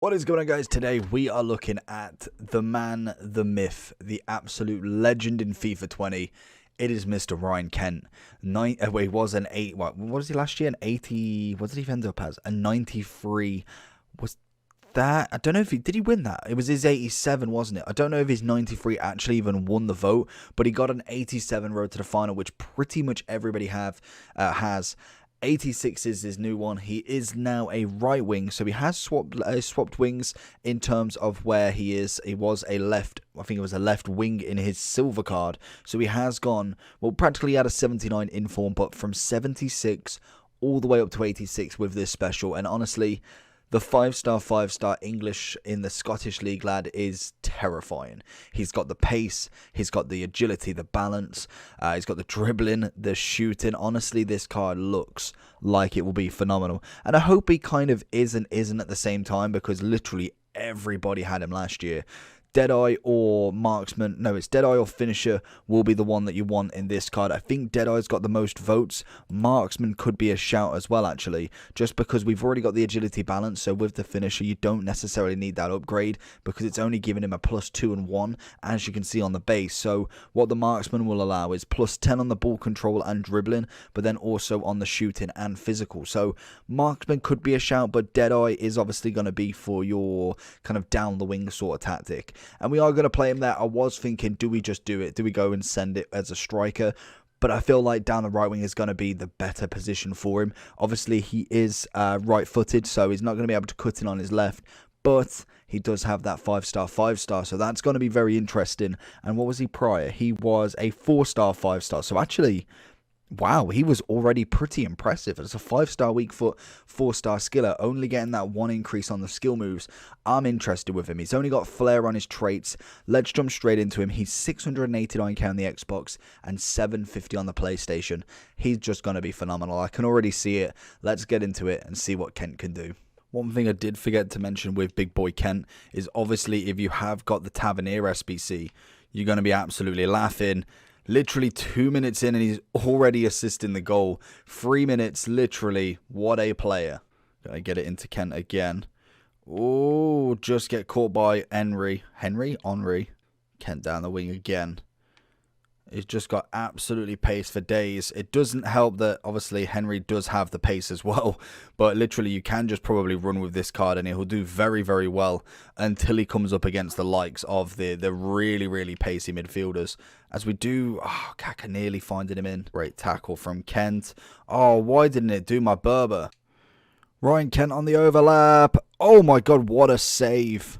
What is going on, guys? Today we are looking at the man, the myth, the absolute legend in FIFA 20. It is Mr. Ryan Kent. He was an 8. What was he last year? An 80. What did he end up as? A 93. Was that? I don't know if did he win that? It was his 87, wasn't it? I don't know if his 93 actually even won the vote, but he got an 87 road to the final, which pretty much everybody has. 86 is his new one. He is now a right wing, so he has swapped wings in terms of where he is. He was a left, I think it was a left wing in his silver card, so he has gone, well, practically had a 79 in form, but from 76 all the way up to 86 with this special. And honestly, the 5-star English in the Scottish League lad is terrifying. He's got the pace, he's got the agility, the balance, he's got the dribbling, the shooting. Honestly, this card looks like it will be phenomenal. And I hope he kind of is and isn't at the same time, because literally everybody had him last year. Deadeye or Marksman, no, it's Deadeye or Finisher will be the one that you want in this card. I think Deadeye's got the most votes. Marksman could be a shout as well, actually, just because we've already got the agility balance. So with the Finisher, you don't necessarily need that upgrade, because it's only giving him a +2 and 1, as you can see on the base. So what the Marksman will allow is +10 on the ball control and dribbling, but then also on the shooting and physical. So Marksman could be a shout, but Deadeye is obviously going to be for your kind of down the wing sort of tactic. And we are going to play him there. I was thinking, do we just do it? Do we go and send it as a striker? But I feel like down the right wing is going to be the better position for him. Obviously, he is right-footed, so he's not going to be able to cut in on his left. But he does have that 5-star, so that's going to be very interesting. And what was he prior? He was a 4-star, 5-star. So actually, wow, he was already pretty impressive. As a 5-star weak foot, 4-star skiller, only getting that 1 increase on the skill moves. I'm interested with him. He's only got flair on his traits. Let's jump straight into him. He's 689k on the Xbox and 750 on the PlayStation. He's just going to be phenomenal. I can already see it. Let's get into it and see what Kent can do. One thing I did forget to mention with Big Boy Kent is obviously if you have got the Tavernier SBC, you're going to be absolutely laughing. Literally 2 minutes in and he's already assisting the goal. 3 minutes, literally. What a player. Gotta get it into Kent again. Oh, just get caught by Henry. Kent down the wing again. He's just got absolutely pace for days. It doesn't help that obviously Henry does have the pace as well, but literally you can just probably run with this card and he'll do very, very well until he comes up against the likes of the really pacey midfielders. As we do, oh, Kaka nearly finding him in. Great tackle from Kent. Oh, why didn't it do my Berber? Ryan Kent on the overlap. Oh my god, what a save.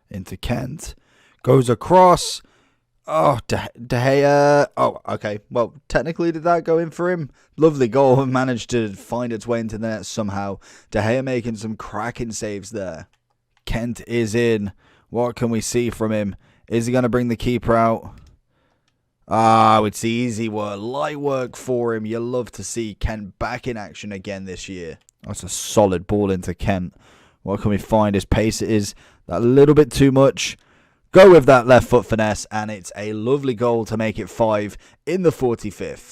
Into Kent. Goes across. Oh, De Gea. Oh, okay. Well, technically, did that go in for him? Lovely goal. Managed to find its way into the net somehow. De Gea making some cracking saves there. Kent is in. What can we see from him? Is he going to bring the keeper out? Ah, it's easy work. Light work for him. You love to see Kent back in action again this year. That's a solid ball into Kent. What can we find? His pace is that little bit too much. Go with that left foot finesse, and it's a lovely goal to make it 5 in the 45th.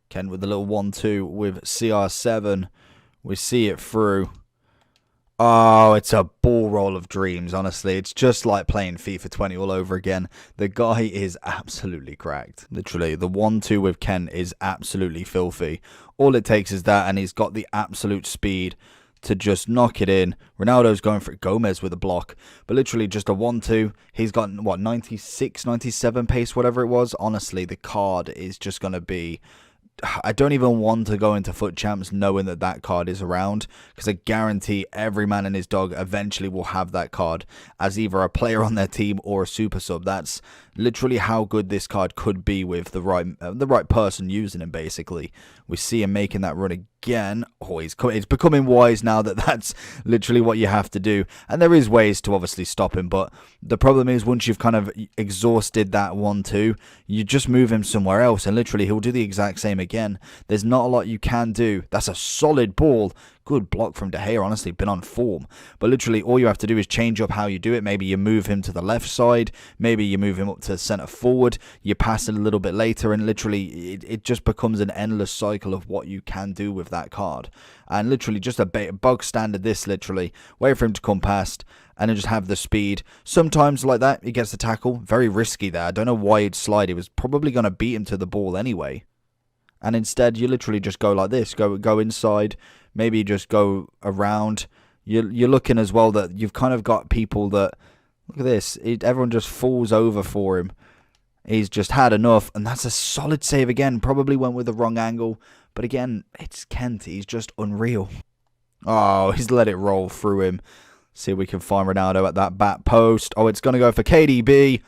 Kent with the little 1-2 with CR7. We see it through. Oh, it's a ball roll of dreams, honestly. It's just like playing FIFA 20 all over again. The guy is absolutely cracked. Literally, the 1-2 with Kent is absolutely filthy. All it takes is that, and he's got the absolute speed to just knock it in. Ronaldo's going for it. Gomez with a block. But literally just a 1-2. He's got, what, 96, 97 pace, whatever it was. Honestly, the card is just going to be... I don't even want to go into Foot Champs knowing that that card is around, because I guarantee every man and his dog eventually will have that card as either a player on their team or a super sub. That's literally how good this card could be with the right person using him, basically. We see him making that run again. Oh, it's becoming wise now that that's literally what you have to do. And there is ways to obviously stop him, but the problem is once you've kind of exhausted that 1-2, you just move him somewhere else, and literally he'll do the exact same again. There's not a lot you can do. That's a solid ball. good block from De Gea, honestly, been on form. But literally, all you have to do is change up how you do it. Maybe you move him to the left side. Maybe you move him up to centre forward. You pass it a little bit later. And literally, it just becomes an endless cycle of what you can do with that card. And literally, just a bug standard this, literally. Wait for him to come past. And then just have the speed. Sometimes like that, he gets the tackle. Very risky there. I don't know why he'd slide. He was probably going to beat him to the ball anyway. And instead, you literally just go like this. Go inside. Maybe just go around. You're looking as well that you've kind of got people that... Look at this. Everyone just falls over for him. He's just had enough. And that's a solid save again. Probably went with the wrong angle. But again, it's Kent. He's just unreal. Oh, he's let it roll through him. See if we can find Ronaldo at that back post. Oh, it's going to go for KDB.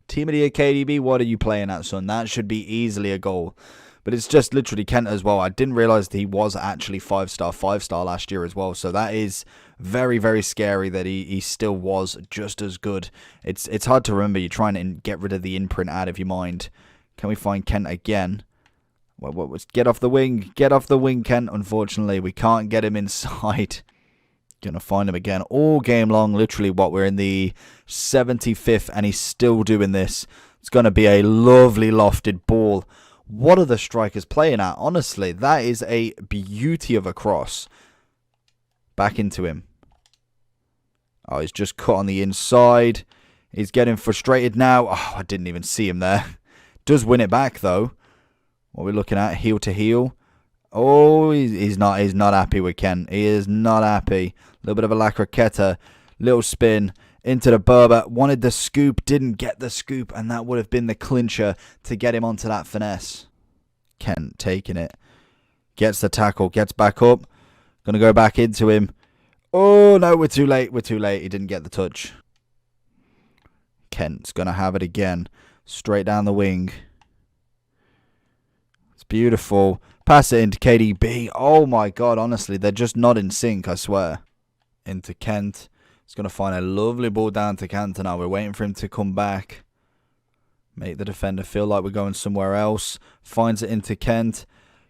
Team of the year KDB, what are you playing at, son? That should be easily a goal. But it's just literally Kent as well. I didn't realise that he was actually 5-star last year as well. So that is very, very scary that he still was just as good. It's hard to remember. You're trying to get rid of the imprint out of your mind. Can we find Kent again? Get off the wing. Get off the wing, Kent. Unfortunately, we can't get him inside. Gonna find him again all game long. Literally, we're in the 75th and he's still doing this. It's gonna be a lovely lofted ball. What are the strikers playing at? Honestly, that is a beauty of a cross. Back into him. Oh, he's just cut on the inside. He's getting frustrated now. Oh, I didn't even see him there. Does win it back though. What are we looking at? Heel to heel. Oh, he's not happy with Kent. He is not happy. A little bit of a la croqueta. Little spin into the Berber. Wanted the scoop. Didn't get the scoop. And that would have been the clincher to get him onto that finesse. Kent taking it. Gets the tackle. Gets back up. Going to go back into him. Oh, no, we're too late. We're too late. He didn't get the touch. Kent's going to have it again. Straight down the wing. It's beautiful. Pass it into KDB. Oh my god, honestly, they're just not in sync, I swear. Into Kent. He's going to find a lovely ball down to Kent now. We're waiting for him to come back. Make the defender feel like we're going somewhere else. Finds it into Kent.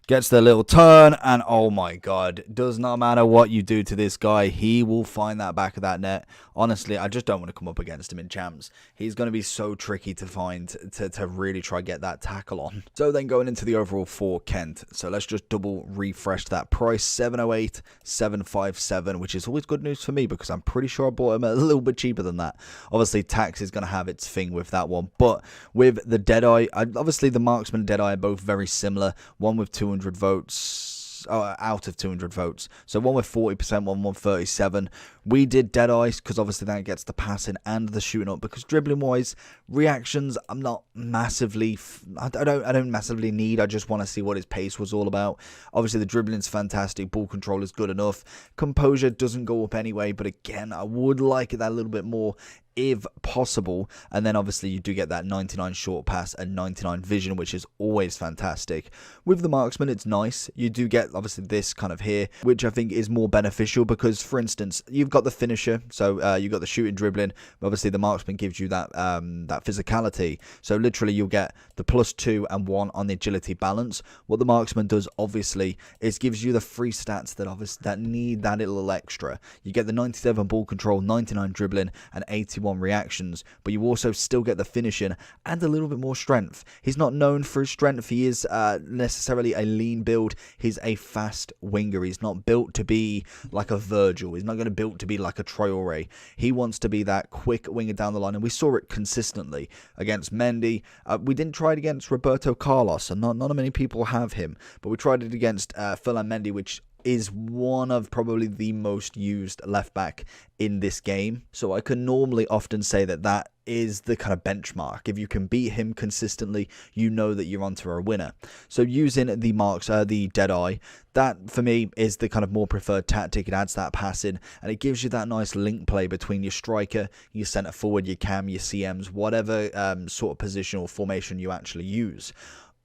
Gets the little turn. And oh my god. Does not matter what you do to this guy. He will find that back of that net. Honestly, I just don't want to come up against him in champs. He's going to be so tricky to find to really try get that tackle on. So then going into the overall for Kent. So let's just double refresh that price. 708, 757, which is always good news for me because I'm pretty sure I bought him a little bit cheaper than that. Obviously, tax is going to have its thing with that one. But with the Deadeye, obviously the Marksman and Deadeye are both very similar. One with 200 votes out of 200 votes, so one with 40%, one with 37. We did Deadeye because obviously that gets the passing and the shooting up, because dribbling wise, reactions I'm not massively I don't massively need. I just want to see what his pace was all about. Obviously the dribbling's fantastic, ball control is good enough, composure doesn't go up anyway, but again I would like that a little bit more if possible. And then obviously you do get that 99 short pass and 99 vision, which is always fantastic. With the Marksman, it's nice. You do get obviously this kind of here, which I think is more beneficial because, for instance, you've got the finisher, so you've got the shooting, dribbling. Obviously the Marksman gives you that that physicality, so literally you'll get the +2 and 1 on the agility balance. What the Marksman does obviously is gives you the free stats that need that little extra. You get the 97 ball control, 99 dribbling and 81 reactions, but you also still get the finishing and a little bit more strength. He's not known for his strength. He is necessarily a lean build. He's a fast winger. He's not built to be like a Virgil. He's not going to built to be like a Traore. He wants to be that quick winger down the line, and we saw it consistently against Mendy. We didn't try it against Roberto Carlos, and not many people have him, but we tried it against Ferland Mendy, which is one of probably the most used left back in this game. So I can normally often say that is the kind of benchmark. If you can beat him consistently, you know that you're onto a winner. So using the Deadeye, that for me is the kind of more preferred tactic. It adds that passing and it gives you that nice link play between your striker, your centre forward, your cam, your CMs, whatever sort of position or formation you actually use.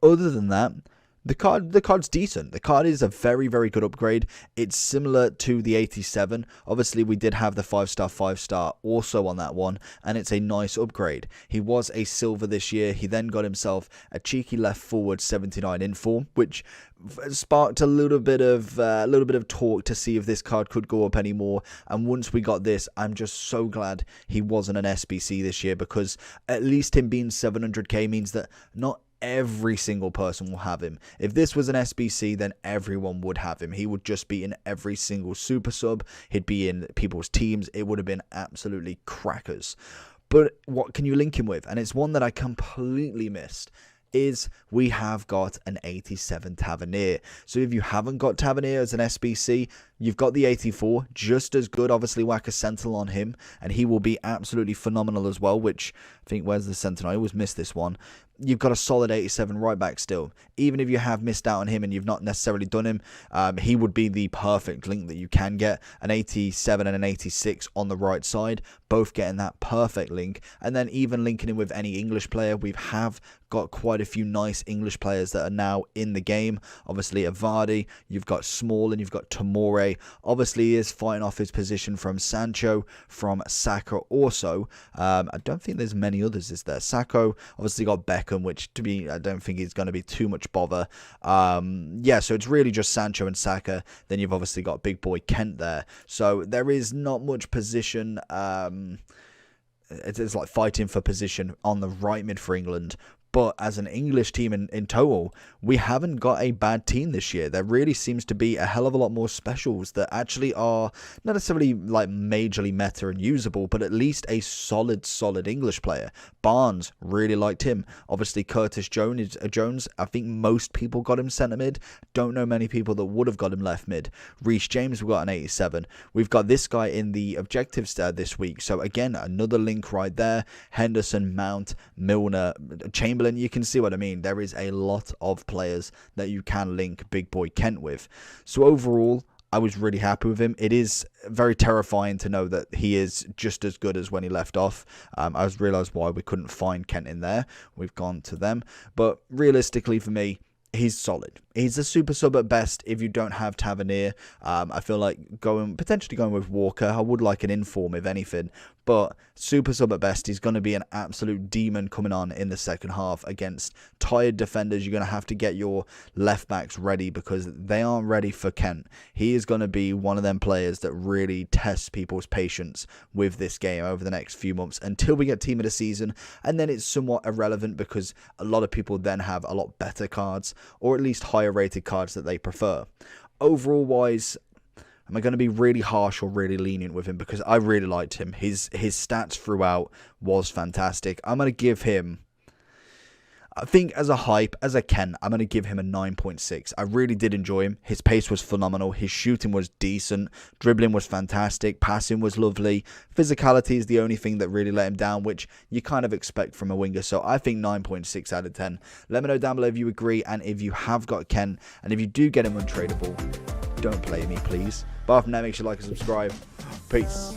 Other than that, The card's decent. The card is a very, very good upgrade. It's similar to the 87. Obviously, we did have the 5-star, 5-star also on that one, and it's a nice upgrade. He was a silver this year. He then got himself a cheeky left forward 79 inform, which sparked a little bit of talk to see if this card could go up anymore. And once we got this, I'm just so glad he wasn't an SBC this year, because at least him being 700k means that not every single person will have him. If this was an SBC, then everyone would have him. He would just be in every single super sub. He'd be in people's teams. It would have been absolutely crackers. But what can you link him with? And it's one that I completely missed. Is we have got an 87 Tavernier. So if you haven't got Tavernier as an SBC, you've got the 84, just as good. Obviously, whack a Sentinel on him, and he will be absolutely phenomenal as well, which I think, where's the Sentinel? I always miss this one. You've got a solid 87 right back still. Even if you have missed out on him and you've not necessarily done him, he would be the perfect link that you can get. An 87 and an 86 on the right side, both getting that perfect link. And then even linking him with any English player, we have got quite a few nice English players that are now in the game. Obviously, Avadi, you've got Small, and you've got Tomore. Obviously, he is fighting off his position from Sancho, from Saka also. I don't think there's many others, is there? Sacco, obviously got Beckham, which to me, I don't think is going to be too much bother. Yeah, so it's really just Sancho and Saka. Then you've obviously got big boy Kent there. So there is not much position. It's like fighting for position on the right mid for England. But as an English team in total, we haven't got a bad team this year. There really seems to be a hell of a lot more specials that actually are not necessarily like majorly meta and usable, but at least a solid English player. Barnes, really liked him. Obviously, Curtis Jones, I think most people got him centre mid. Don't know many people that would have got him left mid. Reece James, we've got an 87. We've got this guy in the objectives this week. So again, another link right there. Henderson, Mount, Milner, Chamberlain. You can see what I mean. There is a lot of players that you can link big boy Kent with. So overall, I was really happy with him. It is very terrifying to know that he is just as good as when he left off. I realised why we couldn't find Kent in there. We've gone to them. But realistically for me, he's solid. He's a super sub at best if you don't have Tavernier. I feel like potentially going with Walker. I would like an inform if anything. But super sub at best, he's going to be an absolute demon coming on in the second half against tired defenders. You're going to have to get your left backs ready because they aren't ready for Kent. He is going to be one of them players that really tests people's patience with this game over the next few months until we get team of the season. And then it's somewhat irrelevant because a lot of people then have a lot better cards, or at least higher rated cards that they prefer. Overall wise, am I going to be really harsh or really lenient with him? Because I really liked him. His stats throughout was fantastic. I'm going to give him, I think as a hype, as a Ken, I'm going to give him a 9.6. I really did enjoy him. His pace was phenomenal. His shooting was decent. Dribbling was fantastic. Passing was lovely. Physicality is the only thing that really let him down, which you kind of expect from a winger. So I think 9.6 out of 10. Let me know down below if you agree and if you have got Ken. And if you do get him untradeable, don't play me, please. But apart from that, make sure you like and subscribe. Peace.